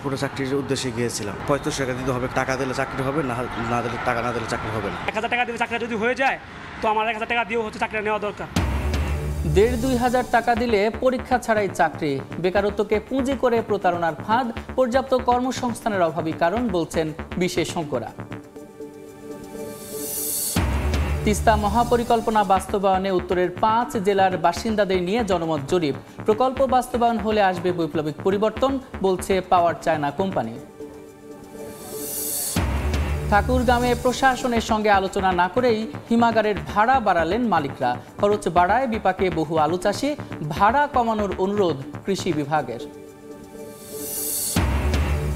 এয়ারপোর্টে চাকরির উদ্দেশ্যে গিয়েছিলাম। 35 টাকা দিতে হবে, টাকা দিলে চাকরি হবে, না দিলে টাকা না দিলে চাকরি হবে না। 1000 টাকা দিলে চাকরি যদি হয়ে যায় তো আমার 1000 টাকা দিয়েও চাকরি নেওয়া দরকার। 1500-2000 টাকা দিলে পরীক্ষা ছাড়াই চাকরি, বেকারত্বকে পুঁজি করে প্রতারণার ফাঁদ, পর্যাপ্ত কর্মসংস্থানের অভাবই কারণ বলছেন বিশেষজ্ঞরা। তিস্তা মহাপরিকল্পনা বাস্তবায়নে উত্তরের 5 জেলার বাসিন্দাদের নিয়ে জনমত জরিপ, প্রকল্প বাস্তবায়ন হলে আসবে বৈপ্লবিক পরিবর্তন বলছে পাওয়ার চায়না কোম্পানি। ঠাকুরগাঁওয়ে প্রশাসনের সঙ্গে আলোচনা না করেই হিমাগারের ভাড়া বাড়ালেন মালিকরা, খরচ বাড়ায় বিপাকে বহু আলু চাষি, ভাড়া কমানোর অনুরোধ কৃষি বিভাগের।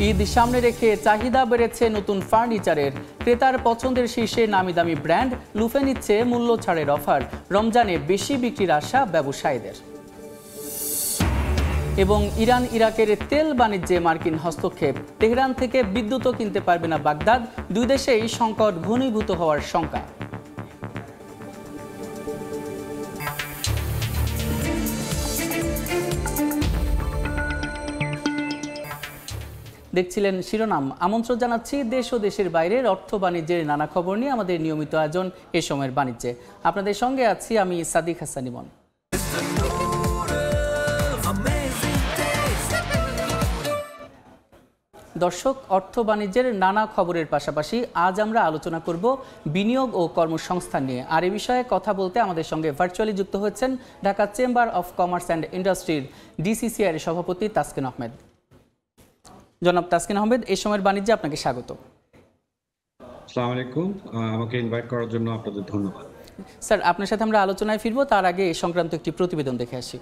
ঈদ সামনে রেখে চাহিদা বেড়েছে নতুন ফার্নিচারের, ক্রেতার পছন্দের শীর্ষে নামি দামি ব্র্যান্ড লুফে নিচ্ছে মূল্য ছাড়ের অফার, রমজানে বেশি বিক্রির আশা ব্যবসায়ীদের। এবং ইরান ইরাকের তেল বাণিজ্যে মার্কিন হস্তক্ষেপ, তেহরান থেকে বিদ্যুৎও কিনতে পারবে না বাগদাদ, দুই দেশেই সংকট ঘনীভূত হওয়ার শঙ্কা। দেখছিলেন শিরোনাম। আমন্ত্রণ জানাচ্ছি দেশ ও দেশের বাইরের অর্থ বাণিজ্যের নানা খবর নিয়ে আমাদের নিয়মিত আয়োজন এ সময়ের বাণিজ্যে। আপনাদের সঙ্গে আছি আমি সাদিক হাসান ইমন। দর্শক, অর্থ বাণিজ্যের নানা খবরের পাশাপাশি আজ আমরা আলোচনা করব বিনিয়োগ ও কর্মসংস্থান নিয়ে। আর এই বিষয়ে কথা বলতে আমাদের সঙ্গে ভার্চুয়ালি যুক্ত হচ্ছেন Dhaka chamber of commerce and ইন্ডাস্ট্রির ডিসিসিআই এর সভাপতি তাসকিন আহমেদ। জনাব তাসকিন আহমেদ, এই সময়ের বাণিজ্যে আপনাকে স্বাগত। আসসালামু আলাইকুম, আমাকে ইনভাইট করার জন্য আপনাদের ধন্যবাদ। স্যার, আপনার সাথে আমরা আলোচনায় ফিরবো, তার আগে এই সংক্রান্ত একটি প্রতিবেদন দেখে আসি।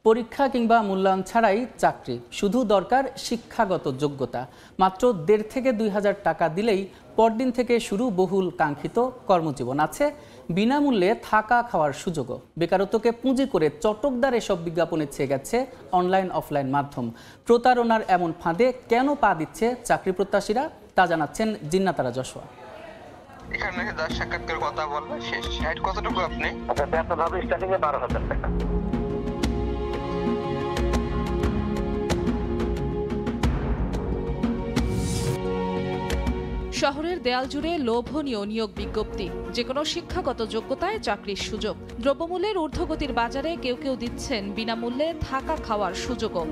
পরীক্ষা কিংবা মূল্যায়ন ছাড়াই চাকরি, শুধু দরকার শিক্ষাগত যোগ্যতা। মাত্র 1,500 থেকে 2,000 টাকা দিলেই পরদিন থেকে শুরু বহুল কাঙ্ক্ষিত কর্মজীবন। আছে বিনামূল্যে থাকা খাওয়ার সুযোগও। বেকারত্বকে পুঁজি করে চটকদার এসব বিজ্ঞাপনে ছেয়ে গেছে অনলাইন অফলাইন মাধ্যম। প্রতারণার এমন ফাঁদে কেন পা দিচ্ছে চাকরি প্রত্যাশীরা, তা জানাচ্ছেন জিন্নাতারা যশোয়া। এখানে 10 সাক্ষাৎকার কথা বলবো শেষ। হাইট কতটুকু আপনি? বেতন হবে স্টার্টিং এ 12,000 টাকা। শহরের দেয়াল জুড়ে লোভনীয় নিয়োগ বিজ্ঞপ্তি, যে কোনো শিক্ষাগত যোগ্যতায় চাকরির সুযোগ। দ্রব্যমূল্যের ঊর্ধ্বগতির বাজারে কেউ কেউ দিচ্ছেন বিনামূল্যে থাকা খাওয়ার সুযোগও।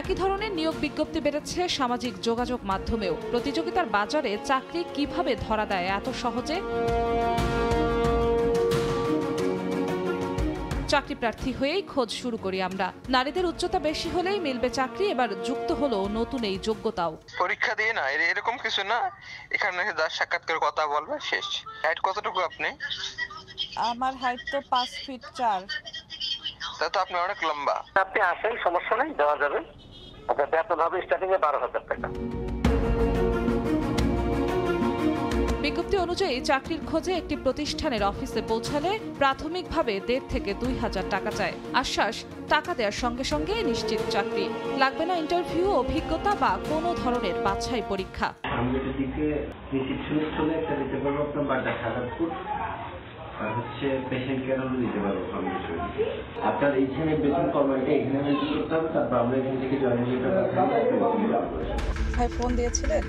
একই ধরনের নিয়োগ বিজ্ঞপ্তি বেড়েছে সামাজিক যোগাযোগ মাধ্যমেও। প্রতিযোগিতার বাজারে চাকরি কিভাবে ধরা দেয় এত সহজে? চাকরি প্রার্থী হয়েই খোঁজ শুরু করি আমরা। নারীদের উচ্চতা বেশি হলেই মিলবে চাকরি, এবার যুক্ত হলো নতুন এই যোগ্যতাও। পরীক্ষা দিয়ে না, এরকম কিছু না। এখানে 10 সাক্ষাৎকার কথা বলবো শেষ। হাইট কতটুকু আপনি? আমার হাইট তো 5 ফিট 4। তা তো আপনি অনেক লম্বা। আপনি আসেন, সমস্যা নেই, দেওয়া যাবে। বেতন হবে স্টার্টিং এ 12,000 টাকা। বিজ্ঞপ্তি অনুযায়ী চাকরির খোঁজে একটি প্রতিষ্ঠানের অফিসে পৌঁছালে প্রাথমিকভাবে 1,500 থেকে 2,000 টাকা চায়। আশ্বাস, টাকা দেওয়ার সঙ্গে সঙ্গে নিশ্চিত চাকরি। লাগবে না ইন্টারভিউ, অভিজ্ঞতা বা কোনো ধরনের বাছাই পরীক্ষা। আপনার এইখানে বেতন কর্মটা এখানে মেনটেন করতে হবে, তারপর আমরা এখান থেকে জয়েন ভাই ফোন দিয়েছিলেন?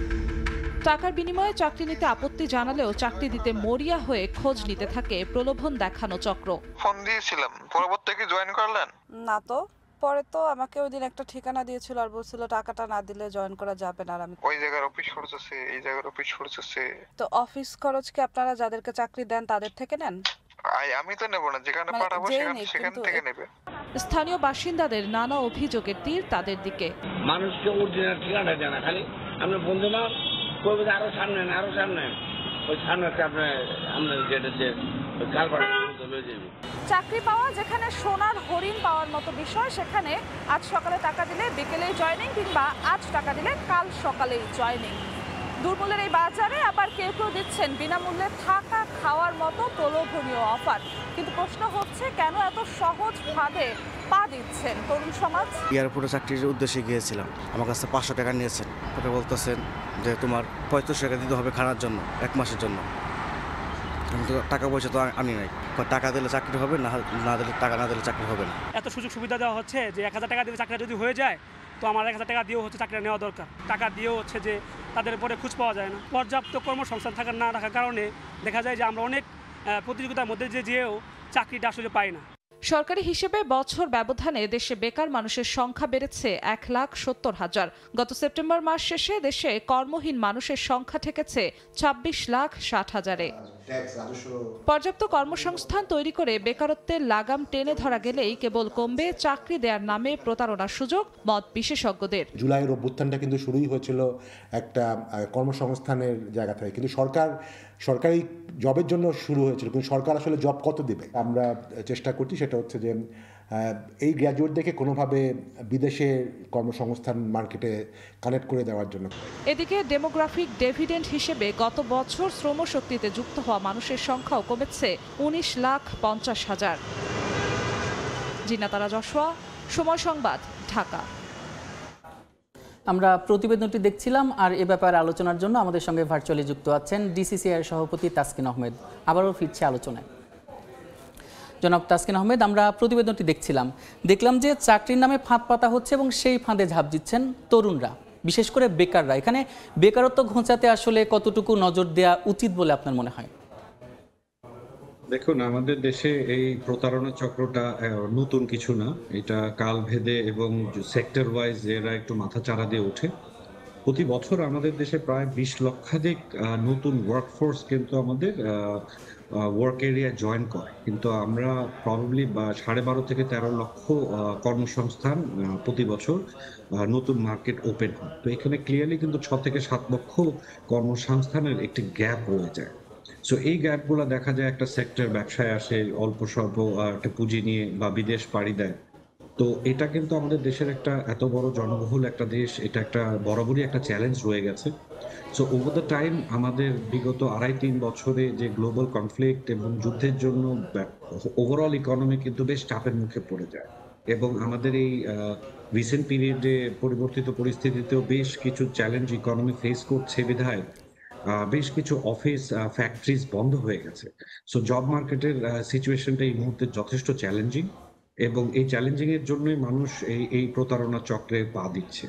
টাকার বিনিময়ে চাকরি নিতে আপত্তি জানালেও চাকরি দিতে মরিয়া হয়ে খোঁজ নিতে থাকে প্রলোভন দেখানো চক্র। ফোন দিয়েছিলাম, পরবর্তীতে কি জয়েন করলেন? না তো। পরে তো আমাকে ওই দিন একটা ঠিকানা দিয়েছিল আর বলছিল টাকাটা না দিলে জয়েন করা যাবে না। আর আমি ওই জায়গার অফিস খরচ আছে, এই জায়গার অফিস খরচ আছে। তো অফিস খরচ কি আপনারা যাদেরকে চাকরি দেন তাদের থেকে নেন? আমি তো নেব না, যেখানে পাঠাবো সেখান থেকে নেবে। স্থানীয় বাসিন্দাদের নানা অভিযোগের তীর তাদের দিকে। মানুষকে অরিজিনাল ঠিকানা জানা, খালি আমরা বন্ধু না করবে আরো সামনে আরো সামনে, ওই সামনে আপনার যেটা যে চাকরি পাওয়া যেখানে সোনার হরিণ পাওয়ার মতো বিষয়, সেখানে আজ সকালে টাকা দিলে বিকেলেই জয়েনিং, কিংবা আজ টাকা দিলে কাল সকালেই জয়েনিং। দুর্মূল্যের এই বাজারে আবার কেউ কেউ দিচ্ছেন বিনামূল্যে থাকা খাওয়ার মতো প্রলোভনীয় অফার। কিন্তু প্রশ্ন হচ্ছে, কেন এত সহজ ফাঁদে পা দিচ্ছেন তরুণ সমাজ? এয়ারপোর্টে চাকরির উদ্দেশ্যে গিয়েছিলাম, আমার কাছে 500 টাকা নিয়েছেন। ওটা বলতেছেন যে তোমার 35 টাকা দিতে হবে খানার জন্য 1 মাসের জন্য। আমি তো টাকা পয়সা তো আনি নাই। টাকা দিলে চাকরি হবে, না দিলে টাকা না দিলে চাকরি হবে না। এত সুযোগ সুবিধা দেওয়া হচ্ছে যে 1000 টাকা দিলে চাকরিটা যদি হয়ে যায়, তো আমার 1000 টাকা দিয়েও হচ্ছে চাকরিটা নেওয়া দরকার। টাকা দিয়েও হচ্ছে যে তাদের পরে খোঁজ পাওয়া যায় না। পর্যাপ্ত কর্মসংস্থান না থাকার কারণে দেখা যায় যে আমরা অনেক প্রতিযোগিতার মধ্যে যেও চাকরিটা আসলে পাই না। সরকারি হিসেবে বছর ব্যবধানে দেশে বেকার মানুষের সংখ্যা বেড়েছে 1,70,000। গত সেপ্টেম্বর মাস শেষে দেশে কর্মহীন মানুষের সংখ্যা ঠেকেছে 26,60,000-এ। পর্যাপ্ত কর্মসংস্থান তৈরি করে বেকারত্বের লাগাম টেনে ধরা গেলেই কেবল কমবে চাকরি দেওয়ার নামে প্রতারণার সুযোগ, মত বিশেষজ্ঞদের। জুলাইয়ের অভ্যুত্থানটা কিন্তু শুরুই হয়েছিল একটা কর্মসংস্থানের জায়গা থেকে, কিন্তু সরকারি জবের জন্য শুরু হয়েছিল, কিন্তু সরকার আসলে জব কত দেবে। আমরা চেষ্টা করছি সেটা হচ্ছে যে এই গ্র্যাজুয়েটদেরকে কোনোভাবে বিদেশে কর্মসংস্থান মার্কেটে কানেক্ট করে দেওয়ার জন্য। এদিকে ডেমোগ্রাফিক ডিভিডেন্ড হিসেবে গত বছর শ্রমশক্তিতে যুক্ত হওয়া মানুষের সংখ্যাও কমেছে 19,50,000। জিনাতারা জশোয়া, সময় সংবাদ, ঢাকা। আমরা প্রতিবেদনটি দেখছিলাম, আর এ ব্যাপারে আলোচনার জন্য আমাদের সঙ্গে ভার্চুয়ালি যুক্ত আছেন ডিসিসিআই সভাপতি তাসকিন আহমেদ। আবারও ফিরছে আলোচনায়। জনাব তাসকিন আহমেদ, আমরা প্রতিবেদনটি দেখলাম যে চাকরির নামে ফাঁদ পাতা হচ্ছে এবং সেই ফাঁদে ঝাঁপ দিচ্ছেন তরুণরা, বিশেষ করে বেকাররা। এখানে বেকারত্ব ঘোচাতে আসলে কতটুকু নজর দেওয়া উচিত বলে আপনার মনে হয়? দেখুন, আমাদের দেশে এই প্রতারণা চক্রটা নতুন কিছু না। এটা কাল ভেদে এবং সেক্টর ওয়াইজ এরা একটু মাথাচাড়া দিয়ে ওঠে। প্রতি বছর আমাদের দেশে প্রায় 20 লক্ষাধিক নতুন ওয়ার্কফোর্স কিন্তু আমাদের ওয়ার্ক এরিয়া জয়েন করে, কিন্তু আমরা প্রবাবলি 12.5 থেকে 13 লক্ষ কর্মসংস্থান প্রতি বছর নতুন মার্কেট ওপেন হয়। তো এখানে ক্লিয়ারলি কিন্তু 6 থেকে 7 লক্ষ কর্মসংস্থানের একটি গ্যাপ রয়ে যায়। সো এই গ্যাপগুলো দেখা যায় একটা সেক্টর ব্যবসায় আসে অল্প স্বল্প একটা পুঁজি নিয়ে বা বিদেশ পাড়ি দেয়। তো এটা কিন্তু আমাদের দেশের একটা এত বড় জনবহুল একটা দেশ, এটা একটা বরাবরই একটা চ্যালেঞ্জ রয়ে গেছে। সো ওভার দ্য টাইম আমাদের বিগত 2.5-3 বছরে যে গ্লোবাল কনফ্লিক্ট এবং যুদ্ধের জন্য ওভারঅল ইকোনমি কিন্তু বেশ চাপের মুখে পড়ে যায়, এবং আমাদের এই রিসেন্ট পিরিয়ডে পরিবর্তিত পরিস্থিতিতেও বেশ কিছু চ্যালেঞ্জ ইকোনমি ফেস করছে বিধায় বেশ কিছু অফিস ফ্যাক্টরিজ বন্ধ হয়ে গেছে। সো জব মার্কেটের সিচুয়েশনটা এই মুহূর্তে যথেষ্ট চ্যালেঞ্জিং, এবং এই চ্যালেঞ্জিং এর জন্যই মানুষ এই প্রতারণা চক্রে পা দিচ্ছে।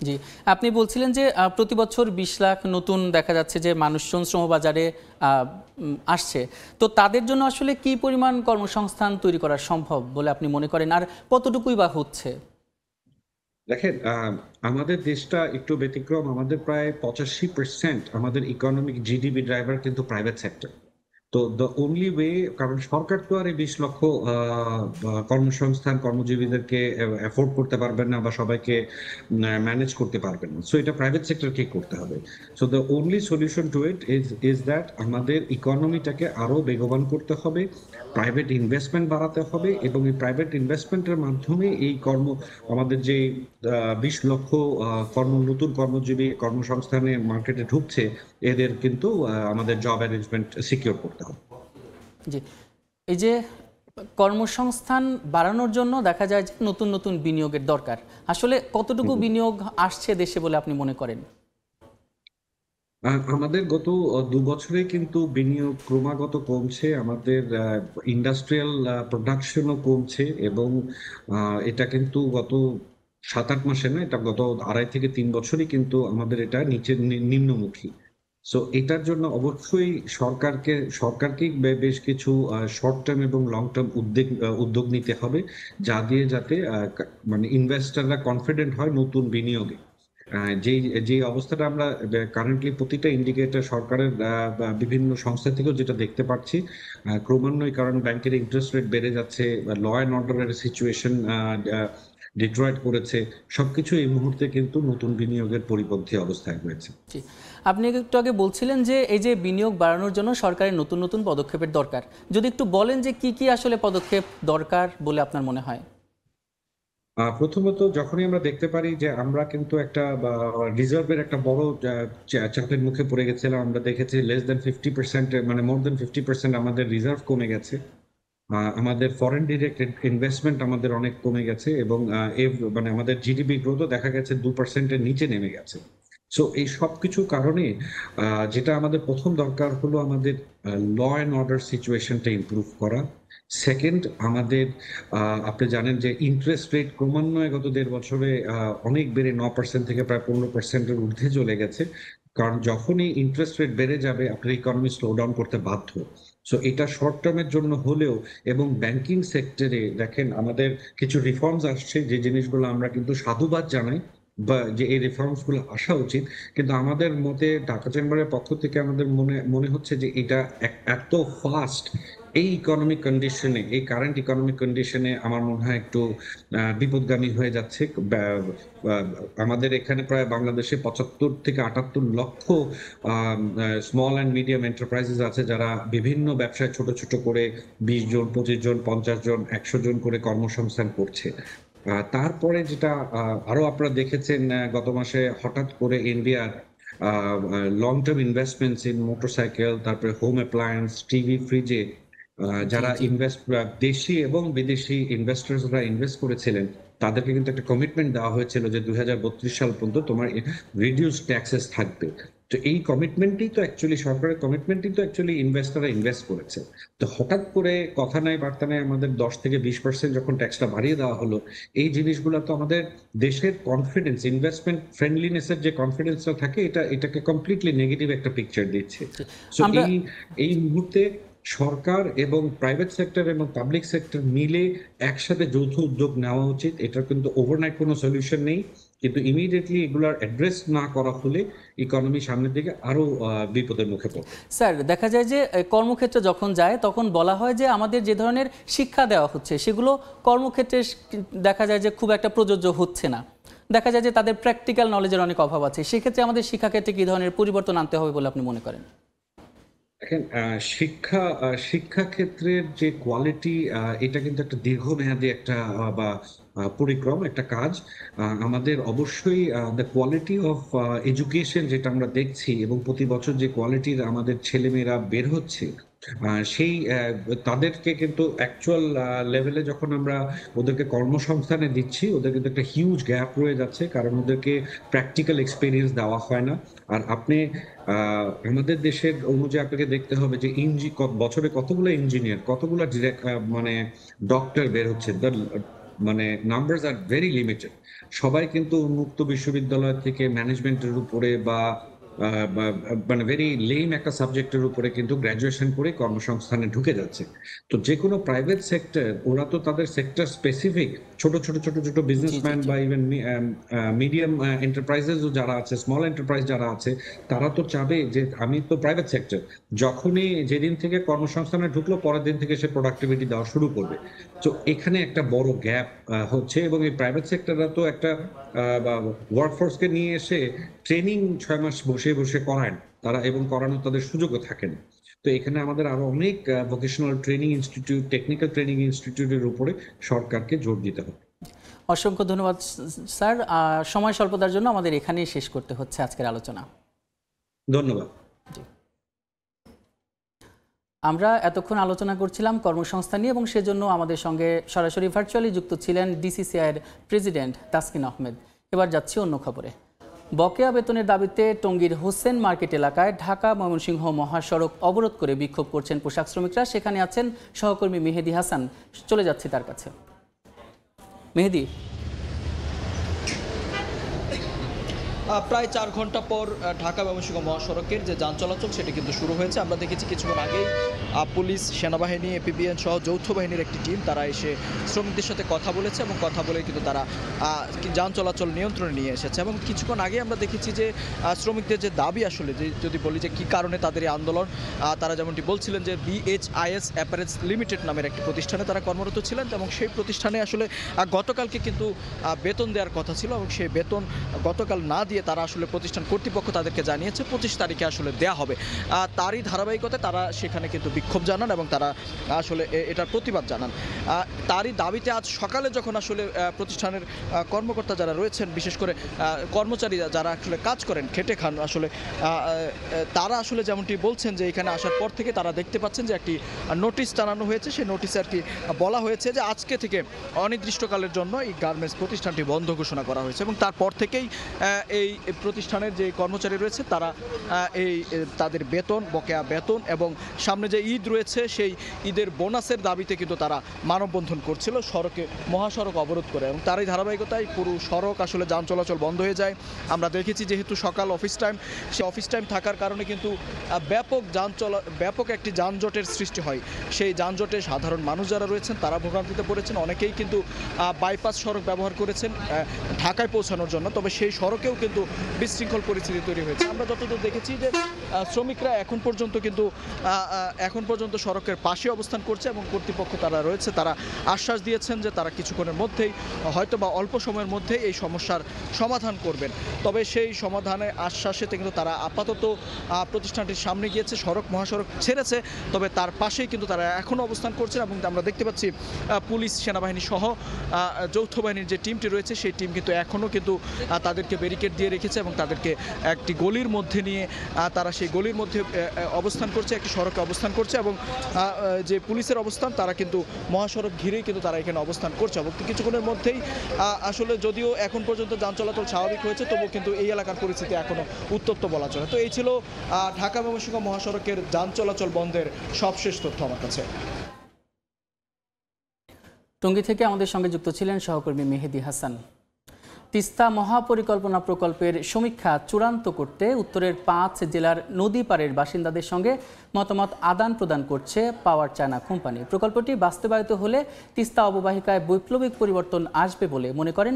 জি, আপনি বলছিলেন যে প্রতি বছর 20 লাখ নতুন দেখা যাচ্ছে যে মানুষজন শ্রমবাজারে আসছে, তো তাদের জন্য আসলে কি পরিমাণ কর্মসংস্থান তৈরি করা সম্ভব বলে আপনি মনে করেন, আর কতটুকুই বা হচ্ছে? দেখেন, আমাদের দেশটা একটু ব্যতিক্রম। আমাদের প্রায় 85% আমাদের ইকোনমিক জিডিপি ড্রাইভার কিন্তু প্রাইভেট সেক্টর। তো দ্য অনলি ওয়ে, কারণ সরকার তো আর এই 20 লক্ষ কর্মসংস্থান কর্মজীবীদেরকে অ্যাফোর্ড করতে পারবেন না বা সবাইকে ম্যানেজ করতে পারবেন না। সো এটা প্রাইভেট সেক্টরকে করতে হবে। So the only solution to it is that আমাদের ইকোনমিটাকে আরো বেগবান করতে হবে, প্রাইভেট ইনভেস্টমেন্ট বাড়াতে হবে, এবং এই প্রাইভেট ইনভেস্টমেন্টের মাধ্যমে এই আমাদের যে 20 লক্ষ নতুন কর্মজীবী কর্মসংস্থানে মার্কেটে ঢুকছে, এদের কিন্তু আমাদের জব অ্যারেঞ্জমেন্ট সিকিউর করতে হবে। জি, এই যে কর্মসংস্থান বাড়ানোর জন্য দেখা যায় যে নতুন নতুন বিনিয়োগের দরকার, আসলে কতটুকু বিনিয়োগ আসছে দেশে বলে আপনি মনে করেন? আমাদের গত 2 বছরে কিন্তু বিনিয়োগ ক্রমাগত কমছে, আমাদের ইন্ডাস্ট্রিয়াল প্রোডাকশনও কমছে, এবং এটা কিন্তু গত 7-8 মাসে না, এটা গত 2.5 থেকে 3 বছরই কিন্তু আমাদের এটা নিম্নমুখী। সো এটার জন্য অবশ্যই সরকারকে বেশ কিছু শর্ট টার্ম এবং লং টার্ম উদ্যোগ নিতে হবে, যা দিয়ে যাতে মানে ইনভেস্টররা কনফিডেন্ট হয় নতুন বিনিয়োগে। যে অবস্থাটা আমরা কারেন্টলি প্রতিটা ইন্ডিকেটর সরকারের বিভিন্ন সংস্থা থেকেও যেটা দেখতে পাচ্ছি, ক্রমান্বয়ে কারণ ব্যাংকের ইন্টারেস্ট রেট বেড়ে যাচ্ছে, ল অ্যান্ড অর্ডারের সিচুয়েশন ডিট্রয়েট করেছে, সবকিছু এই মুহূর্তে কিন্তু নতুন বিনিয়োগের পরিপন্থী অবস্থায় রয়েছে। আপনি একটু আগে বলছিলেন যে এই যে বিনিয়োগ বাড়ানোর জন্য সরকারের নতুন নতুন পদক্ষেপের দরকার, যদি একটু বলেন যে কি কি আসলে পদক্ষেপ দরকার বলে আপনার মনে হয়? প্রথমত, যখনই আমরা দেখতে পারি যে আমরা কিন্তু একটা রিজার্ভের একটা বড় চাপের মুখে পড়ে গেছিলাম, আমরা দেখেছি লেস দেন 50%, মানে মোর দেন 50% আমাদের রিজার্ভ কমে গেছে, আমাদের ফরেন ডিরেক্ট ইনভেস্টমেন্ট আমাদের অনেক কমে গেছে, এবং মানে আমাদের জিডিপি গ্রোথও দেখা গেছে 2%-এর নিচে নেমে গেছে। সো এই সব কিছু কারণে যেটা আমাদের প্রথম দরকার হলো আমাদের ল অ্যান্ড অর্ডার সিচুয়েশনটা ইমপ্রুভ করা। সেকেন্ড, আমাদের আপনি জানেন যে ইন্টারেস্ট রেট ক্রমান্বয়ে গত 1.5 বছরে অনেক বেড়ে 9% থেকে প্রায় 15%-এর ঊর্ধ্বে চলে গেছে। কারণ যখনই ইন্টারেস্ট রেট বেড়ে যাবে আপনার ইকোনমি স্লো ডাউন করতে বাধ্য। সো এটা শর্ট টার্মের জন্য হলেও, এবং ব্যাংকিং সেক্টরে দেখেন আমাদের কিছু রিফর্মস আসছে যে জিনিসগুলো আমরা কিন্তু সাধুবাদ জানাই, বা যে এই রিফর্মস গুলো আসা উচিত, কিন্তু আমাদের মতে ঢাকা চেম্বারের পক্ষ থেকে আমাদের মনে হচ্ছে যে এটা এত ফাস্ট এই ইকোনমিক কন্ডিশনে, এই কারেন্ট ইকোনমিক কন্ডিশনে আমার মনে হয় একটু বিপদগামী হয়ে যাচ্ছে। আমাদের এখানে প্রায় বাংলাদেশে 75 থেকে 78 লক্ষ স্মল অ্যান্ড মিডিয়াম এন্টারপ্রাইজেস আছে যারা বিভিন্ন ব্যবসায় ছোট ছোট করে 20 জন, 25 জন, 50 জন, 100 জন করে কর্মসংস্থান করছে। তারপরে যেটা আরো আপনারা দেখেছেন, গত মাসে হঠাৎ করে ইন্ডিয়ার long term investments in motorcycle, তারপরে হোম অ্যাপ্লায়েন্স, টিভি, ফ্রিজে যারা দেশি এবং বিদেশি ইনভেস্টরসরা ইনভেস্ট করেছিলেন তাদেরকে কিন্তু একটা কমিটমেন্ট দেওয়া হয়েছিল যে 2032 সাল পর্যন্ত তোমার রিডিউস ট্যাক্সেস থাকবে। তো এই কমিটমেন্টই তো অ্যাকচুয়ালি সরকারের কমিটমেন্টই তো অ্যাকচুয়ালি ইনভেস্টররা ইনভেস্ট করেছে। তো হঠাৎ করে কথা নাই বার্তা নাই আমাদের 10 থেকে 20% যখন ট্যাক্সটা বাড়িয়ে দেওয়া হলো, এই জিনিসগুলো তো আমাদের দেশের কনফিডেন্স, ইনভেস্টমেন্ট ফ্রেন্ডলিনেসের যে কনফিডেন্সটা থাকে এটাকে কমপ্লিটলি নেগেটিভ একটা পিকচার দিচ্ছে। সো এই মুহূর্তে সরকার এবং প্রাইভেট সেক্টর এবং পাবলিক সেক্টর মিলে একসাথে যৌথ উদ্যোগ নেওয়া উচিত। এটার কিন্তু ওভারনাইট কোনো সলিউশন নেই, কিন্তু ইমিডিয়েটলি এগুলার অ্যাড্রেস না করা হলে ইকোনমি সামনের দিকে আরো বিপদের মুখে পড়বে। স্যার, দেখা যায় যে কর্মক্ষেত্রে যখন যায় তখন বলা হয় যে আমাদের যে ধরনের শিক্ষা দেওয়া হচ্ছে সেগুলো কর্মক্ষেত্রে দেখা যায় যে খুব একটা প্রযোজ্য হচ্ছে না। দেখা যায় যে তাদের প্র্যাকটিক্যাল নলেজের অনেক অভাব আছে। সেক্ষেত্রে আমাদের শিক্ষাক্ষেত্রে কী ধরনের পরিবর্তন আনতে হবে বলে আপনি মনে করেন? দেখেন, শিক্ষা ক্ষেত্রের যে কোয়ালিটি, এটা কিন্তু একটা দীর্ঘমেয়াদী একটা বা পরিক্রম, একটা কাজ। আমাদের অবশ্যই দ্য কোয়ালিটি অফ এডুকেশন যেটা আমরা দেখছি এবং প্রতি বছর যে কোয়ালিটির আমাদের ছেলেমেয়েরা বের হচ্ছে, সেই তাদেরকে কিন্তু অ্যাকচুয়াল লেভেলে যখন আমরা ওদেরকে কর্মসংস্থানে দিচ্ছি, ওদের কিন্তু একটা হিউজ গ্যাপ রয়ে যাচ্ছে, কারণ ওদেরকে প্র্যাকটিক্যাল এক্সপিরিয়েন্স দেওয়া হয় না। আর আপনি আমাদের দেশের অনুযায়ী আপনাকে দেখতে হবে যে বছরে কতগুলো ইঞ্জিনিয়ার, কতগুলো ডিরেক্ট মানে ডক্টর বের হচ্ছে, মানে নাম্বারস আর ভেরি লিমিটেড। সবাই কিন্তু উন্মুক্ত বিশ্ববিদ্যালয় থেকে ম্যানেজমেন্টের উপরে বা মানে ভেরি লেম একটা সাবজেক্টের উপরে কিন্তু গ্র্যাজুয়েশন করে কর্মসংস্থানে ঢুকে যাচ্ছে। তো যে কোনো প্রাইভেট সেক্টর, ওরা তো তাদের সেক্টর স্পেসিফিক ছোট বিজনেসম্যান বা ইভেন মিডিয়াম এন্টারপ্রাইজেস যারা আছে, স্মল এন্টারপ্রাইজ যারা আছে, তারা তো চাবে যে আমি তো প্রাইভেট সেক্টর, যখনই যেদিন থেকে কর্মসংস্থানে ঢুকলো পরের দিন থেকে সে প্রোডাক্টিভিটি দেওয়া শুরু করবে। তো এখানে একটা বড় গ্যাপ হচ্ছে, এবং এই প্রাইভেট সেক্টররা তো একটা ওয়ার্কফোর্সকে নিয়ে এসে ট্রেনিং 6 মাস বসে করায় তারা, এবং করানোর তাদের সুযোগও থাকে না। তো এখানে আমাদের আরো অনেক vocational training institute, technical training ইনস্টিটিউটের উপরে সরকারকে জোর দিতে হবে। অসংখ্য ধন্যবাদ স্যার। সময় স্বল্পতার জন্য আমাদের এখানেই শেষ করতে হচ্ছে আজকের আলোচনা। ধন্যবাদ। আমরা এতক্ষণ আলোচনা করছিলাম কর্মসংস্থান নিয়ে, এবং সেজন্য আমাদের সঙ্গে সরাসরি ভার্চুয়ালি যুক্ত ছিলেন ডিসিসিআইয়ের প্রেসিডেন্ট তাসকিন আহমেদ। এবার যাচ্ছি অন্য খবরে। বকেয়া বেতনের দাবিতে টঙ্গীর হোসেন মার্কেট এলাকায় ঢাকা ময়মনসিংহ মহাসড়ক অবরোধ করে বিক্ষোভ করছেন পোশাক শ্রমিকরা। সেখানে আছেন সহকর্মী মেহেদি হাসান, চলে যাচ্ছি তার কাছে। মেহেদি, প্রায় 4 ঘন্টা পর ঢাকা ময়মনসিংহ মহাসড়কের যে যান চলাচল সেটি কিন্তু শুরু হয়েছে। আমরা দেখেছি কিছুক্ষণ আগেই পুলিশ, সেনাবাহিনী, এপিবিএন সহ যৌথ বাহিনীর একটি টিম তারা এসে শ্রমিকদের সাথে কথা বলেছে, এবং কথা বলে কিন্তু তারা যান চলাচল নিয়ন্ত্রণে নিয়ে এসেছে। এবং কিছুক্ষণ আগে আমরা দেখেছি যে শ্রমিকদের যে দাবি, আসলে যে যদি বলি যে কী কারণে তাদের এই আন্দোলন, তারা যেমনটি বলছিলেন যে BHIS অ্যাপারেলস লিমিটেড নামের একটি প্রতিষ্ঠানে তারা কর্মরত ছিলেন, এবং সেই প্রতিষ্ঠানে আসলে গতকালকে কিন্তু বেতন দেওয়ার কথা ছিল, এবং সেই বেতন গতকাল না দিয়ে তারা আসলে প্রতিষ্ঠান কর্তৃপক্ষ তাদেরকে জানিয়েছে 25 তারিখে আসলে দেয়া হবে। তারই ধারাবাহিকতায় তারা সেখানে কিন্তু বিক্ষোভ জানান এবং তারা আসলে এটার প্রতিবাদ জানান। তারই দাবিতে আজ সকালে যখন আসলে প্রতিষ্ঠানের কর্মকর্তা যারা রয়েছেন, বিশেষ করে কর্মচারী যারা আসলে কাজ করেন, খেটে খান, আসলে তারা আসলে যেমনটি বলছেন যে এখানে আসার পর থেকে তারা দেখতে পাচ্ছেন যে একটি নোটিশ টানানো হয়েছে। সেই নোটিশে আর কি বলা হয়েছে যে আজকে থেকে অনির্দিষ্টকালের জন্য এই গার্মেন্টস প্রতিষ্ঠানটি বন্ধ ঘোষণা করা হয়েছে, এবং তারপর থেকেই এই এই প্রতিষ্ঠানের যে কর্মচারী রয়েছে তারা তাদের বেতন, বকেয়া বেতন এবং সামনে যে ঈদ রয়েছে সেই ঈদের বোনাসের দাবিতে কিন্তু তারা মানববন্ধন করছিল মহাসড়ক অবরোধ করে, এবং তারই ধারাবাহিকতায় পুরো সড়ক আসলে যান চলাচল বন্ধ হয়ে যায়। আমরা দেখেছি যেহেতু সকাল অফিস টাইম, সেই অফিস টাইম থাকার কারণে কিন্তু ব্যাপক একটি যানজটের সৃষ্টি হয়। সেই যানজটে সাধারণ মানুষ যারা রয়েছেন তারা ভোগান্তিতে পড়েছেন। অনেকেই কিন্তু বাইপাস সড়ক ব্যবহার করেছেন ঢাকায় পৌঁছানোর জন্য, তবে সেই সড়কেও কিন্তু বিশৃঙ্খল পরিস্থিতি তৈরি হয়েছে। আমরা যতদূর দেখেছি যে শ্রমিকরা এখন পর্যন্ত সড়কের পাশে অবস্থান করছে এবং কর্তৃপক্ষ তারা রয়েছে, তারা আশ্বাস দিয়েছেন যে তারা কিছুক্ষণের মধ্যেই হয়তো বা অল্প সময়ের মধ্যেই এই সমস্যার সমাধান করবেন। তবে সেই সমাধানের আশ্বাসেতে কিন্তু তারা আপাতত প্রতিষ্ঠানটির সামনে গিয়েছে, মহাসড়ক ছেড়েছে, তবে তার পাশেই কিন্তু তারা এখনও অবস্থান করছেন। এবং আমরা দেখতে পাচ্ছি পুলিশ, সেনাবাহিনী সহ যৌথ বাহিনীর যে টিমটি রয়েছে সেই টিম কিন্তু এখনও কিন্তু তাদেরকে ব্যারিকেড দিয়ে রেখেছে এবং তাদেরকে একটি গলির মধ্যে নিয়ে তারা সেই গলির মধ্যে অবস্থান করছে, একটি সড়কে অবস্থান করছে। এবং যে পুলিশের অবস্থান, তারা কিন্তু মহাসড়ক ঘিরেই কিন্তু তারা এখানে অবস্থান করছে। এবং কিছুক্ষণের মধ্যেই আসলে যদিও এখন পর্যন্ত যান চলাচল স্বাভাবিক হয়েছে, তবুও কিন্তু এই এলাকার পরিস্থিতি এখনও উত্তপ্ত বলা চলে। তো এই ছিল ঢাকা ময়মনসিংহ মহাসড়কের যান চলাচল বন্ধের সবশেষ তথ্য আমার কাছে। টঙ্গী থেকে আমাদের সঙ্গে যুক্ত ছিলেন সহকর্মী মেহেদি হাসান। তিস্তা মহাপরিকল্পনা প্রকল্পের সমীক্ষা চূড়ান্ত করতে উত্তরের 5 জেলার নদী পাড়ের বাসিন্দাদের সঙ্গে মতামত আদান প্রদান করছে পাওয়ার চায়না কোম্পানি। প্রকল্পটি বাস্তবায়িত হলে তিস্তা অববাহিকায় বৈপ্লবিক পরিবর্তন আসবে বলে মনে করেন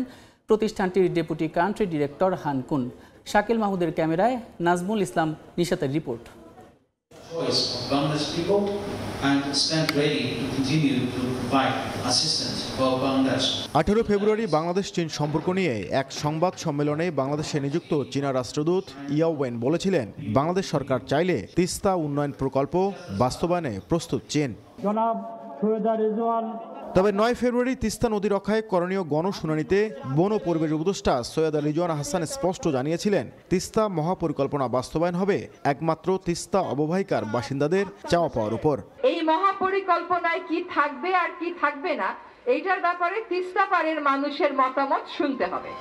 প্রতিষ্ঠানটির ডেপুটি কান্ট্রি ডিরেক্টর হানকুন। শাকিল মাহমুদের ক্যামেরায় নাজমুল ইসলাম নিশাতের রিপোর্ট। 18 ফেব্রুয়ারি বাংলাদেশ চীন সম্পর্ক নিয়ে এক সংবাদ সম্মেলনে বাংলাদেশে নিযুক্ত চীনা রাষ্ট্রদূত ইয়াও ওয়েন বলেছিলেন, বাংলাদেশ সরকার চাইলে তিস্তা উন্নয়ন প্রকল্প বাস্তবায়নে প্রস্তুত চীন। তবে 9 ফেব্রুয়ারি তিস্তা নদী রক্ষায় করণীয় গণশুনানিতে বন ও পরিবেশ উপদেষ্টা সৈয়দ রিজওয়ানা হাসান স্পষ্ট জানিয়েছিলেন, তিস্তা মহাপরিকল্পনা বাস্তবায়ন হবে একমাত্র তিস্তা অববাহিকার বাসিন্দাদের চাওয়া পাওয়ার উপর। এই মহাপরিকল্পনায় কি থাকবে আর কি থাকবে না, এইটার ব্যাপারে তিস্তা পাড়ের মানুষের মতামত শুনতে হবে।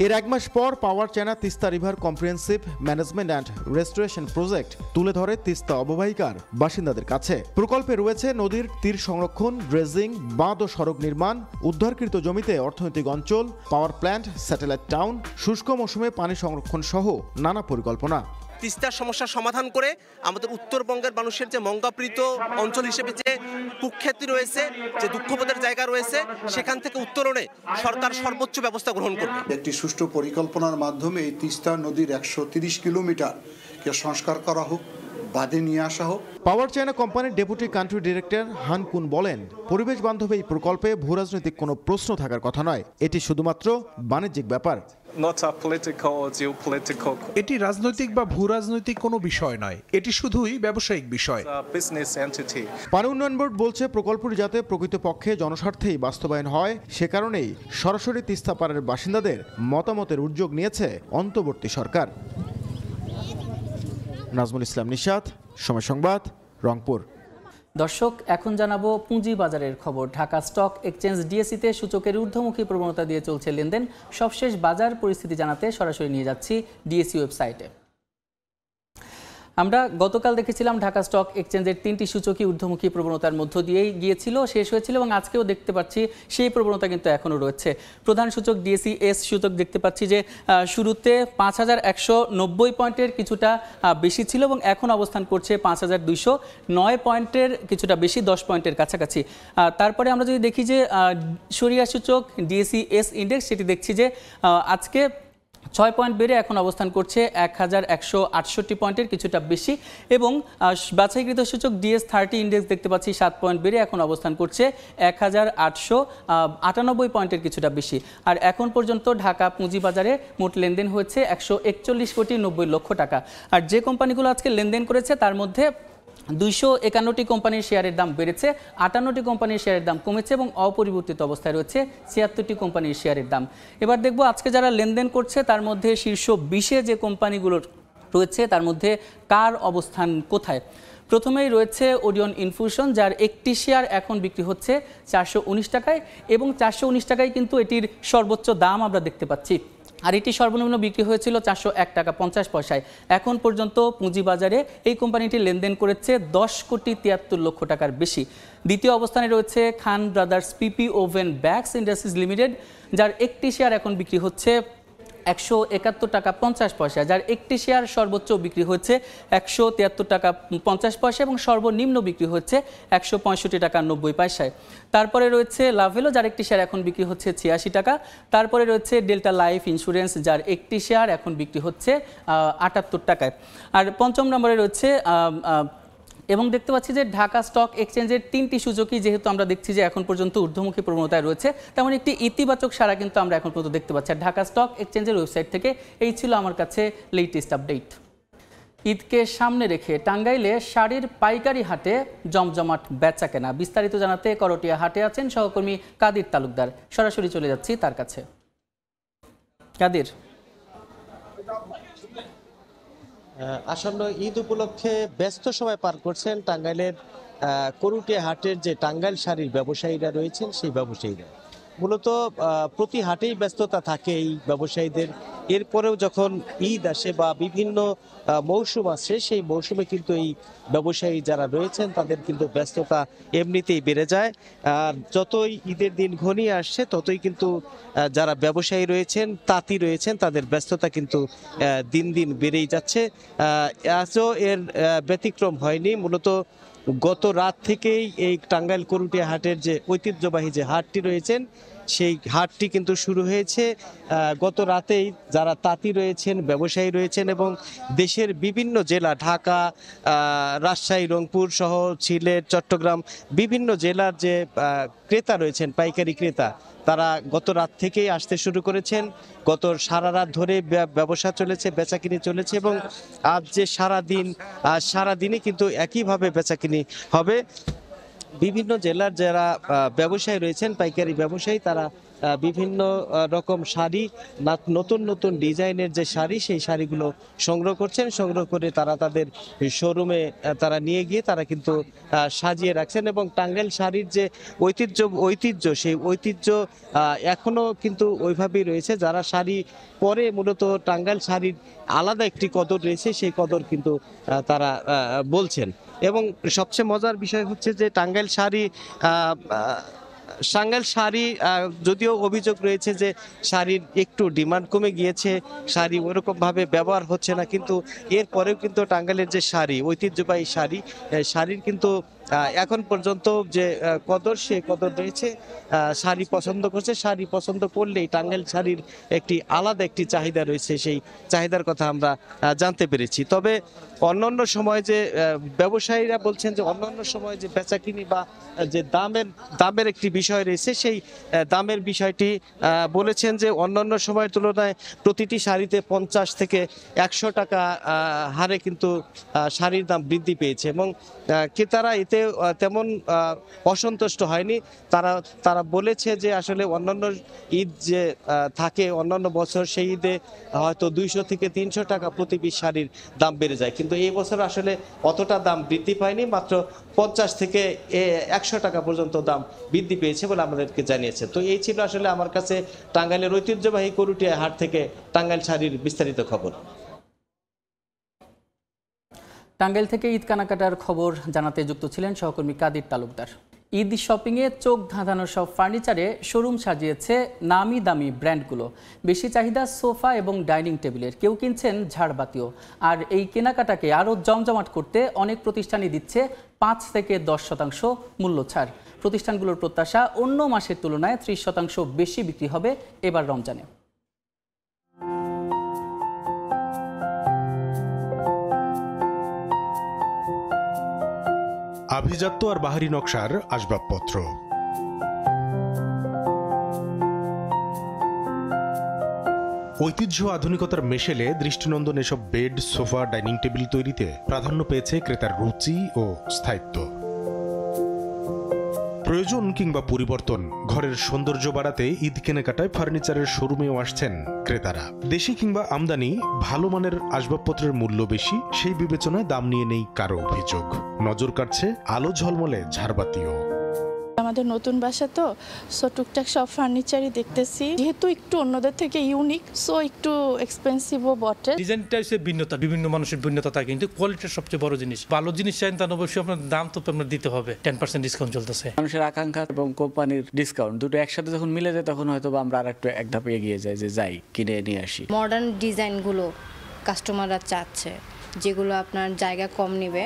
এর 1 মাস পর power China Teesta river comprehensive management and restoration project তুলে ধরে তিস্তা অববাহিকার বাসিন্দাদের কাছে। প্রকল্পে রয়েছে নদীর তীর সংরক্ষণ, ড্রেজিং, বাঁধ ও সড়ক নির্মাণ, উদ্ধারকৃত জমিতে অর্থনৈতিক অঞ্চল, পাওয়ার প্ল্যান্ট, স্যাটেলাইট টাউন, শুষ্ক মৌসুমে পানি সংরক্ষণ সহ নানা পরিকল্পনা। তিস্তার সমস্যার সমাধান করে আমাদের উত্তরবঙ্গের মানুষের যে মঙ্গাপ্রীত অঞ্চল হিসেবে যে কুখ্যাতি রয়েছে, যে দুঃখবোধের জায়গা রয়েছে, সেখান থেকে উত্তরণে সরকার সর্বোচ্চ ব্যবস্থা গ্রহণ করবে। একটি সুষ্ঠু পরিকল্পনার মাধ্যমে এই তিস্তা নদীর 130 কিলোমিটারকে সংস্কার করা হোক, বাঁধে নিয়ে আসা হোক। পাওয়ার চায়না কোম্পানির ডেপুটি কান্ট্রি ডিরেক্টর হানকুন বলেন, পরিবেশ বান্ধব এই প্রকল্পে ভূরাজনৈতিক কোনো প্রশ্ন থাকার কথা নয়, এটি শুধুমাত্র বাণিজ্যিক ব্যাপার। এটি রাজনৈতিক বা ভূরাজনৈতিক কোনো বিষয় নয়, এটি শুধুই ব্যবসায়িক বিষয়। পানি উন্নয়ন বোর্ড বলছে, প্রকল্পটি যাতে প্রকৃতপক্ষে জনস্বার্থেই বাস্তবায়ন হয়, সে কারণেই সরাসরি তিস্তা পাড়ের বাসিন্দাদের মতামতের উদ্যোগ নিয়েছে অন্তর্বর্তী সরকার। নাজমুল ইসলাম নিশাত, সময় সংবাদ, রংপুর। দর্শক, এখন জানাবো পুঁজি বাজারের খবর। ঢাকা স্টক এক্সচেঞ্জ ডিএসইতে সূচকের ঊর্ধ্বমুখী প্রবণতা দিয়ে চলছে লেনদেন। সবশেষ বাজার পরিস্থিতি জানাতে সরাসরি নিয়ে যাচ্ছি ডিএসই ওয়েবসাইটে। আমরা গতকাল দেখেছিলাম ঢাকা স্টক এক্সচেঞ্জের 3টি সূচকই ঊর্ধ্বমুখী প্রবণতার মধ্য দিয়েই গিয়েছিল, শেষ হয়েছিল, এবং আজকেও দেখতে পাচ্ছি সেই প্রবণতা কিন্তু এখনও রয়েছে। প্রধান সূচক ডিএসই এস সূচক দেখতে পাচ্ছি যে শুরুতে 5190 পয়েন্টের কিছুটা বেশি ছিল এবং এখন অবস্থান করছে 5209 পয়েন্টের কিছুটা বেশি, 10 পয়েন্টের কাছাকাছি। তারপরে আমরা যদি দেখি যে সরিয়া সূচক ডিএসই এস ইন্ডেক্স, সেটি দেখছি যে আজকে 6 পয়েন্ট বেড়ে এখন অবস্থান করছে 1168 পয়েন্টের কিছুটা বেশি, এবং বাছাইকৃত সূচক DS30 ইন্ডেক্স দেখতে পাচ্ছি 7 পয়েন্ট বেড়ে এখন অবস্থান করছে 1898 পয়েন্টের কিছুটা বেশি। আর এখন পর্যন্ত ঢাকা পুঁজিবাজারে মোট লেনদেন হয়েছে 141 কোটি 90 লক্ষ টাকা। আর যে কোম্পানিগুলো আজকে লেনদেন করেছে তার মধ্যে 251টি কোম্পানির শেয়ারের দাম বেড়েছে, 58টি কোম্পানির শেয়ারের দাম কমেছে এবং অপরিবর্তিত অবস্থায় রয়েছে 76টি কোম্পানির শেয়ারের দাম। এবার দেখব আজকে যারা লেনদেন করছে তার মধ্যে শীর্ষ 20-এ যে কোম্পানিগুলো রয়েছে তার মধ্যে কার অবস্থান কোথায়। প্রথমেই রয়েছে ওরিয়ন ইনফিউশন, যার একটি শেয়ার এখন বিক্রি হচ্ছে 419 টাকায় এবং 419 টাকায় কিন্তু এটির সর্বোচ্চ দাম আমরা দেখতে পাচ্ছি। আর এটি সর্বনিম্ন বিক্রি হয়েছিল 401 টাকা 50 পয়সায়। এখন পর্যন্ত পুঁজিবাজারে এই কোম্পানিটি লেনদেন করেছে 10,73,00,000 টাকার বেশি। দ্বিতীয় অবস্থানে রয়েছে খান ব্রাদার্স পিপি ওভেন ব্যাগস ইন্ডাস্ট্রিজ লিমিটেড, যার একটি শেয়ার এখন বিক্রি হচ্ছে 171 টাকা 50 পয়সা, যার একটি শেয়ার সর্বোচ্চ বিক্রি হচ্ছে 173 টাকা 50 পয়সা এবং সর্বনিম্ন বিক্রি হচ্ছে 165 টাকা 90 পয়সায়। তারপরে রয়েছে লাভেলো, যার একটি শেয়ার এখন বিক্রি হচ্ছে 86 টাকা। তারপরে রয়েছে ডেল্টা লাইফ ইন্স্যুরেন্স, যার একটি শেয়ার এখন বিক্রি হচ্ছে 78 টাকায়। আর পঞ্চম নম্বরে রয়েছে এবং দেখতে পাচ্ছি যে ঢাকা স্টক এক্সচেঞ্জের 3টি সূচকই যেহেতু আমরা দেখছি যে এখন পর্যন্ত ঊর্ধ্বমুখী প্রবণতায় রয়েছে, তেমন একটি ইতিবাচক সাড়া কিন্তু আমরা এখন পর্যন্ত দেখতে পাচ্ছি। আর ঢাকা স্টক এক্সচেঞ্জের ওয়েবসাইট থেকে এই ছিল আমার কাছে লেটেস্ট আপডেট। ঈদকে সামনে রেখে টাঙ্গাইলে শাড়ির পাইকারি হাটে জমজমাট বেচা কেনা। বিস্তারিত জানাতে করটিয়া হাটে আছেন সহকর্মী কাদির তালুকদার। সরাসরি চলে যাচ্ছি তার কাছে। কাদির, আসন্ন ঈদ উপলক্ষে ব্যস্ত সময় পার করছেন টাঙ্গাইলের করটিয়া হাটের যে টাঙ্গাইল শাড়ির ব্যবসায়ীরা রয়েছেন সেই ব্যবসায়ীরা। মূলত প্রতি হাটেই ব্যস্ততা থাকে এই ব্যবসায়ীদের। এরপরেও যখন ঈদ আসে বা বিভিন্ন মৌসুম আসে, সেই মৌসুমে কিন্তু এই ব্যবসায়ী যারা রয়েছেন তাদের কিন্তু ব্যস্ততা এমনিতেই বেড়ে যায়। আর যতই ঈদের দিন ঘনিয়ে আসছে ততই কিন্তু যারা ব্যবসায়ী রয়েছেন, তাঁতি রয়েছেন, তাদের ব্যস্ততা কিন্তু দিন দিন বেড়েই যাচ্ছে। আজও এর ব্যতিক্রম হয়নি। মূলত গত রাত থেকেই এই টাঙ্গাইল করটিয়া হাটের যে ঐতিহ্যবাহী যে হাটটি রয়েছেন সেই হাটটি কিন্তু শুরু হয়েছে গত রাতেই। যারা তাঁতি রয়েছেন, ব্যবসায়ী রয়েছেন এবং দেশের বিভিন্ন জেলা, ঢাকা, রাজশাহী, রংপুর সহ সিলেট, চট্টগ্রাম, বিভিন্ন জেলার যে ক্রেতা রয়েছেন, পাইকারি ক্রেতা, তারা গত রাত থেকেই আসতে শুরু করেছেন। গত সারা রাত ধরে ব্যবসা চলেছে, বেচাকিনি চলেছে এবং আজ যে সারাদিনই কিন্তু একইভাবে বেচাকিনি হবে। বিভিন্ন জেলার যারা ব্যবসায়ী রয়েছেন, পাইকারি ব্যবসায়ী, তারা বিভিন্ন রকম শাড়ি, নতুন নতুন ডিজাইনের যে শাড়ি, সেই শাড়িগুলো সংগ্রহ করছেন। সংগ্রহ করে তারা তাদের শোরুমে তারা নিয়ে গিয়ে তারা কিন্তু সাজিয়ে রাখছেন এবং টাঙ্গাইল শাড়ির যে ঐতিহ্য সেই ঐতিহ্য এখনো কিন্তু ওইভাবেই রয়েছে। যারা শাড়ি পরে মূলত টাঙ্গাইল শাড়ির আলাদা একটি কদর রয়েছে, সেই কদর কিন্তু তারা বলছেন। এবং সবচেয়ে মজার বিষয় হচ্ছে যে টাঙ্গাইল শাড়ি যদিও অভিযোগ রয়েছে যে শাড়ির একটু ডিমান্ড কমে গিয়েছে, শাড়ি ওরকমভাবে ব্যবহার হচ্ছে না, কিন্তু এরপরেও কিন্তু টাঙ্গাইলের যে শাড়ি, ঐতিহ্যবাহী শাড়ির কিন্তু এখন পর্যন্ত যে কদর, সে কদর রয়েছে। শাড়ি পছন্দ করছে, শাড়ি পছন্দ করলেই টাঙ্গাইল শাড়ির একটি আলাদা একটি চাহিদা রয়েছে, সেই চাহিদার কথা আমরা জানতে পেরেছি। তবে অন্যান্য সময় যে ব্যবসায়ীরা বলছেন যে অন্যান্য সময় যে বেচাকিনি বা যে দামের একটি বিষয় রয়েছে, সেই দামের বিষয়টি বলেছেন যে অন্যান্য সময়ের তুলনায় প্রতিটি শাড়িতে 50 থেকে 100 টাকা হারে কিন্তু শাড়ির দাম বৃদ্ধি পেয়েছে এবং ক্রেতারা এতে তেমন অসন্তুষ্ট হয়নি। তারা বলেছে যে আসলে অন্যান্য ঈদ যে থাকে অন্যান্য বছর, সেই ঈদে হয়তো 200 থেকে 300 টাকা প্রতি পিস শাড়ির দাম বেড়ে যায়, কিন্তু এই বছর আসলে অতটা দাম বৃদ্ধি পায়নি, মাত্র 50 থেকে 100 টাকা পর্যন্ত দাম বৃদ্ধি পেয়েছে বলে আমাদেরকে জানিয়েছে। তো এই ছিল আসলে আমার কাছে টাঙ্গাইলের ঐতিহ্যবাহী করটিয়া হাট থেকে টাঙ্গাইল শাড়ির বিস্তারিত খবর। টাঙ্গাইল থেকে ঈদ কেনাকাটার খবর জানাতে যুক্ত ছিলেন সহকর্মী কাদির তালুকদার। ঈদ শপিংয়ে চোখ ধাঁধানো সব ফার্নিচারে শোরুম সাজিয়েছে নামি দামি ব্র্যান্ডগুলো। বেশি চাহিদা সোফা এবং ডাইনিং টেবিলের, কেউ কিনছেন ঝাড়বাতিও। আর এই কেনাকাটাকে আরও জমজমাট করতে অনেক প্রতিষ্ঠানই দিচ্ছে 5 থেকে 10% মূল্য ছাড়। প্রতিষ্ঠানগুলোর প্রত্যাশা অন্য মাসের তুলনায় 30% বেশি বিক্রি হবে এবার রমজানে। আভিজাত্য আর বাহারি নকশার আসবাবপত্র, ঐতিহ্য আধুনিকতার মেশেলে দৃষ্টিনন্দন এসব বেড, সোফা, ডাইনিং টেবিল তৈরিতে প্রাধান্য পেয়েছে ক্রেতার রুচি ও স্থায়িত্ব। প্রয়োজন কিংবা পরিবর্তন, ঘরের সৌন্দর্য বাড়াতে ঈদ কেনাকাটায় ফার্নিচারের শোরুমেও আসছেন ক্রেতারা। দেশি কিংবা আমদানি ভালো মানের আসবাবপত্রের মূল্য বেশি, সেই বিবেচনায় দাম নিয়ে নেই কারো অভিযোগ। নজর কাটছে আলো ঝলমলে ঝাড়বাতিও। আমাদের নতুন বাসা তো, সো টুকটাক সব ফার্নিচারই দেখতেছি, যেহেতু একটু অন্যদের থেকে ইউনিক, সো একটু এক্সপেন্সিভও বটে। ডিজাইনটা হচ্ছে ভিন্নতা, বিভিন্ন মানুষের ভিন্নতা থাকে, কিন্তু কোয়ালিটির সবচেয়ে বড় জিনিস। ভালো জিনিস চাই তার অবশ্যই আপনার দাম তো আপনার দিতে হবে। 10% ডিসকাউন্ট চলতেছে। মানুষের আকাঙ্ক্ষা এবং কোম্পানির ডিসকাউন্ট দুটো একসাথে যখন মিলে যায় তখন হয়তো আমরা আর একটু এক ধাপে এগিয়ে যাই, যে যাই কিনে নিয়ে আসি। মডার্ন ডিজাইনগুলো কাস্টমাররা চাচ্ছে, যেগুলো আপনার জায়গা কম নেবে।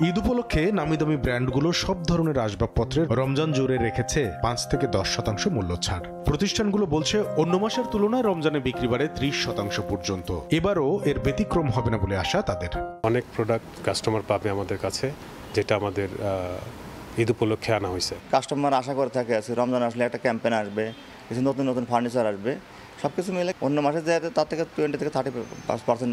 ঈদ উপলক্ষে নামি দামি ব্র্যান্ডগুলো সব ধরনের আসবাবপত্রের রমজান জুড়ে রেখেছে 5 থেকে 10% মূল্য ছাড়। প্রতিষ্ঠানগুলো বলছে অন্য মাসের তুলনায় রমজানে বিক্রি বাড়ে 30% পর্যন্ত। এবারও এর ব্যতিক্রম হবে না বলে আশা তাদের। অনেক প্রোডাক্ট কাস্টমার পাবে আমাদের কাছে, যেটা আমাদের ঈদ উপলক্ষে আনা হয়েছে। কাস্টমার আশা করে থাকে আছে রমজান আসলে একটা ক্যাম্পেইন আসবে, কিছু নতুন নতুন ফার্নিচার আসবে, সব কিছু মিলে অন্য মাসে যায় তার থেকে 20 থেকে 30%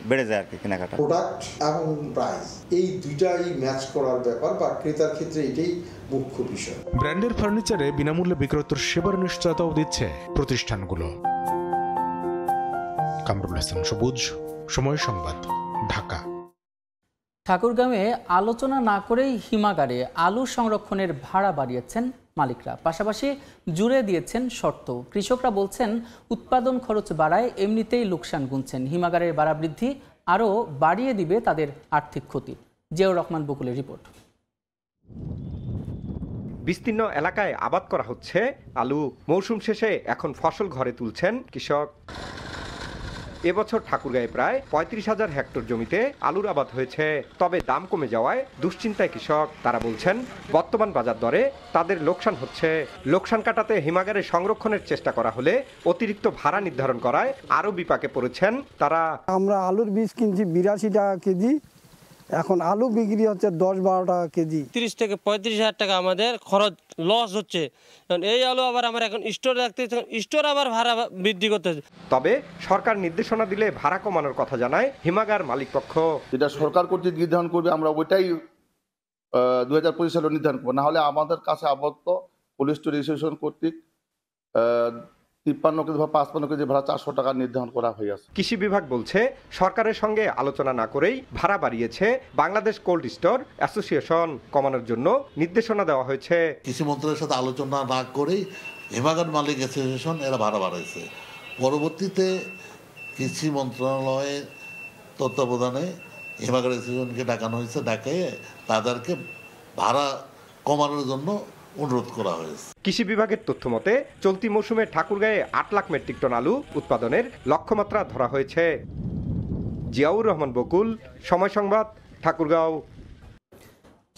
বেড়ে যায় আর কি কেনাকাটা। প্রোডাক্ট এবং প্রাইস এই দুইটাই ম্যাচ করার ব্যাপার বা ক্রেতার ক্ষেত্রে এটাই মুখ্য বিষয়। ব্র্যান্ডের ফার্নিচারে বিনামূল্যে বিক্রয়ের সেবার নিশ্চয়তাও দিচ্ছে প্রতিষ্ঠানগুলো। কামরুল হাসান সবুজ, সময় সংবাদ, ঢাকা। ঠাকুরগাঁওয়ে আলোচনা না করেই হিমাগারে আলু সংরক্ষণের ভাড়া বাড়িয়েছেন মালিকরা, পাশাপাশি জুড়ে দিয়েছেন শর্ত। কৃষকরা বলছেন উৎপাদন খরচ বাড়ায় এমনিতেই লোকসান গুনছেন, হিমাগারের ভাড়া বৃদ্ধি আরও বাড়িয়ে দিবে তাদের আর্থিক ক্ষতি। জিয়াউর রহমান বকুলের রিপোর্ট। বিস্তীর্ণ এলাকায় আবাদ করা হচ্ছে আলু। মৌসুম শেষে এখন ফসল ঘরে তুলছেন কৃষক। এবছর ঠাকুরগাঁয়ে প্রায় 35,000 হেক্টর জমিতে আলুর আবাদ হয়েছে, তবে দাম কমে যাওয়ায় দুশ্চিন্তায় কৃষক। তারা বলছেন বর্তমান বাজার দরে তাদের লোকসান হচ্ছে। লোকসান কাটাতে হিমাগারে সংরক্ষণের চেষ্টা করা হলে অতিরিক্ত ভাড়া নির্ধারণ করায় আরও বিপাকে পড়েছেন তারা। আমরা আলুর বীজ কিনছি 82 টাকা কেজি, এখন আলু বিক্রি হচ্ছে 10-12 টাকা কেজি। 30 থেকে 35,000 টাকা আমাদের খরচ লস হচ্ছে। এই আলু আবার আমরা এখন স্টোর রাখতে, স্টোর আবার ভাড়া বৃদ্ধি করতেছে। তবে সরকার নির্দেশনা দিলে ভাড়া কমানোর কথা জানায় হিমাগার মালিক পক্ষ। যেটা সরকার কর্তৃক নির্ধারণ করবে আমরা ওইটাই 2025 সালে নির্ধারণ করবো, না হলে আমাদের কাছে আবদ্ধ পুলিশ স্টোর রেজিস্ট্রেশন কর্তৃক 53 কেজি বা 55 কেজি ভাড়া 400 টাকা নির্ধারণ করা হয়েছে। কৃষি বিভাগ বলছে সরকারের সঙ্গে আলোচনা না করেই ভাড়া বাড়িয়েছে বাংলাদেশ কোল্ড স্টোর অ্যাসোসিয়েশন। কমানোর জন্য নির্দেশনা দেওয়া হয়েছে। কৃষি মন্ত্রণালয়ের সাথে আলোচনা না করেই হিমাগার মালিক অ্যাসোসিয়েশন এরা ভাড়া বাড়াইছে। পরবর্তীতে কৃষি মন্ত্রণালয়ের তত্ত্বাবধানে হিমাগার অ্যাসোসিয়েশনকে ডাকানো হয়েছে, ডাকিয়ে তাদেরকে ভাড়া কমানোর জন্য অনুরোধ করা হয়েছে। কৃষি বিভাগের তথ্য মতে চলতি মৌসুমে ঠাকুরগাঁয়ে 8 লাখ মেট্রিক টন আলু উৎপাদনের লক্ষ্যমাত্রা ধরা হয়েছে। জিয়াউর রহমান বকুল, সময় সংবাদ, ঠাকুরগাঁও।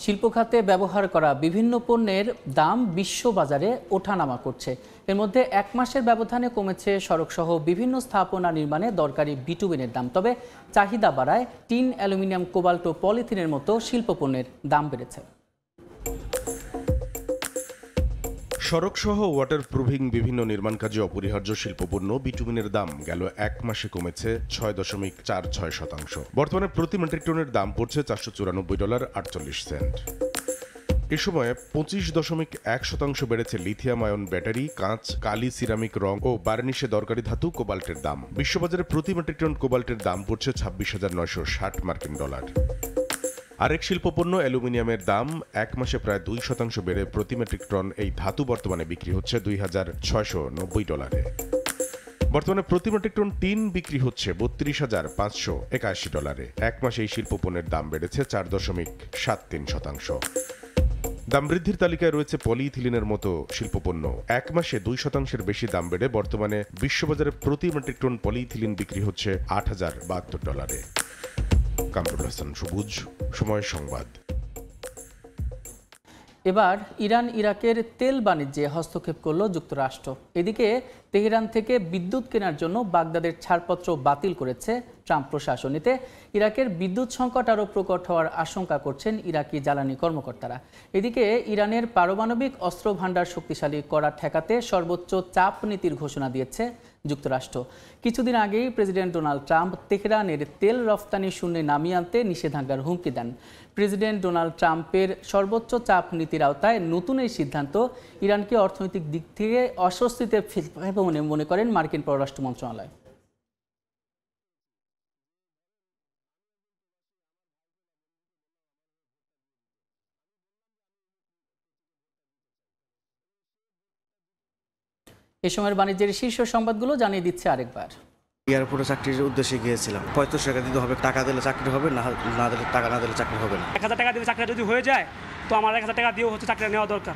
শিল্প খাতে ব্যবহার করা বিভিন্ন পণ্যের দাম বিশ্ববাজারে ওঠানামা করছে। এর মধ্যে 1 মাসের ব্যবধানে কমেছে সড়কসহ বিভিন্ন স্থাপনা নির্মাণে দরকারি বিটুমিনের দাম। তবে চাহিদা বাড়ায় টিন, অ্যালুমিনিয়াম, কোবাল্ট ও পলিথিনের মতো শিল্প পণ্যের দাম বেড়েছে। সড়কসহ ওয়াটারপ্রুফিং বিভিন্ন নির্মাণ কাজে অপরিহার্য শিল্পপণ্য বিটুমিনের দাম গেল 1 মাসে কমেছে 6.46%। বর্তমানে প্রতি মেট্রিক টনের দাম পড়ছে $494.48। এ সময় 25.1% বেড়েছে লিথিয়াম আয়ন ব্যাটারি, কাঁচ, কালি, সিরামিক রং ও বার্নিশে দরকারি ধাতু কোবাল্টের দাম। বিশ্ববাজারে প্রতি মেট্রিক টন কোবাল্টের দাম পড়ছে $26,960। আরেক শিল্পপণ্য অ্যালুমিনিয়ামের দাম 1 মাসে প্রায় 2% বেড়ে প্রতি মেট্রিক টন এই ধাতু বর্তমানে বিক্রি হচ্ছে $2,690। বর্তমানে প্রতি মেট্রিক টন টিন বিক্রি হচ্ছে $32,581। 1 মাসে এই শিল্পপণ্যের দাম বেড়েছে 4.73%। দাম বৃদ্ধির তালিকায় রয়েছে পলিইথিলিনের মতো শিল্পপণ্য। 1 মাসে 2% বেশি দাম বেড়ে বর্তমানে বিশ্ববাজারে প্রতি মেট্রিক টন পলিইথিলিন বিক্রি হচ্ছে $8,072। কামরুল হাসান সবুজ, সময় সংবাদ। এবার ইরান ইরাকের তেল বাণিজ্যে হস্তক্ষেপ করল যুক্তরাষ্ট্র। এদিকে তেহরান থেকে বিদ্যুৎ কেনার জন্য বাগদাদের ছাড়পত্র বাতিল করেছে ট্রাম্প প্রশাসন। এতে ইরাকের বিদ্যুৎ সংকট আরও প্রকট হওয়ার আশঙ্কা করছেন ইরাকি জ্বালানি কর্মকর্তারা। এদিকে ইরানের পারমাণবিক অস্ত্র ভাণ্ডার শক্তিশালী করা ঠেকাতে সর্বোচ্চ চাপ নীতির ঘোষণা দিয়েছে যুক্তরাষ্ট্র। কিছুদিন আগেই প্রেসিডেন্ট ডোনাল্ড ট্রাম্প তেহরানের তেল রফতানি শূন্যে নামিয়ে আনতে নিষেধাজ্ঞার হুমকি দেন। প্রেসিডেন্ট ডোনাল্ড ট্রাম্পের সর্বোচ্চ চাপ নীতির আওতায় নতুন এই সিদ্ধান্ত ইরানকে অর্থনৈতিক দিক থেকে অস্বস্তিতে ফেলবে বলে মনে করেন মার্কিন পররাষ্ট্র মন্ত্রণালয়। এ সময়ের বাণিজ্যের শীর্ষ সংবাদগুলো জানিয়ে দিচ্ছে আরেকবার। এয়ারপোর্টে চাকরির উদ্দেশ্যে গিয়েছিলাম। 35 টাকা দিতে হবে, টাকা দিলে চাকরি হবে, না দিলে টাকা না দিলে চাকরি হবে না। 1000 টাকা দিয়ে চাকরি যদি হয়ে যায় তো আমার 1000 টাকা দিয়েও হচ্ছে চাকরি নেওয়া দরকার।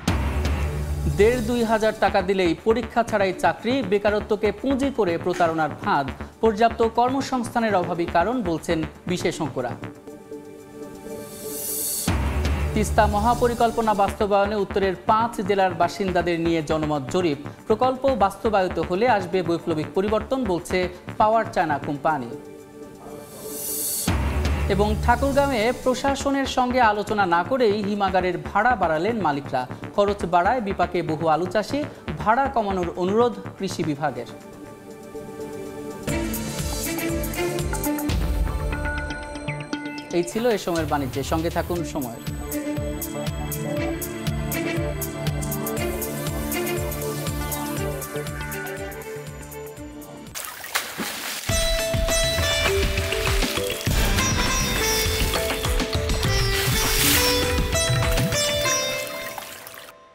1500-2000 টাকা দিলেই পরীক্ষা ছাড়াই চাকরি, বেকারত্বকে পুঁজি করে প্রতারণার ফাঁদ, পর্যাপ্ত কর্মসংস্থানের অভাবই কারণ বলছেন বিশেষজ্ঞরা। তিস্তা মহাপরিকল্পনা বাস্তবায়নে উত্তরের 5 জেলার বাসিন্দাদের নিয়ে জনমত জরিপ। প্রকল্প বাস্তবায়িত হলে আসবে বৈপ্লবিক পরিবর্তন বলছে পাওয়ার চায়না কোম্পানি। এবং ঠাকুরগাঁওয়ে প্রশাসনের সঙ্গে আলোচনা না করেই হিমাগারের ভাড়া বাড়ালেন মালিকরা। খরচ বাড়ায় বিপাকে বহু আলু চাষি, ভাড়া কমানোর অনুরোধ কৃষি বিভাগের। এই ছিল এ সময়ের বাণিজ্যের সঙ্গে থাকুন সময়ের।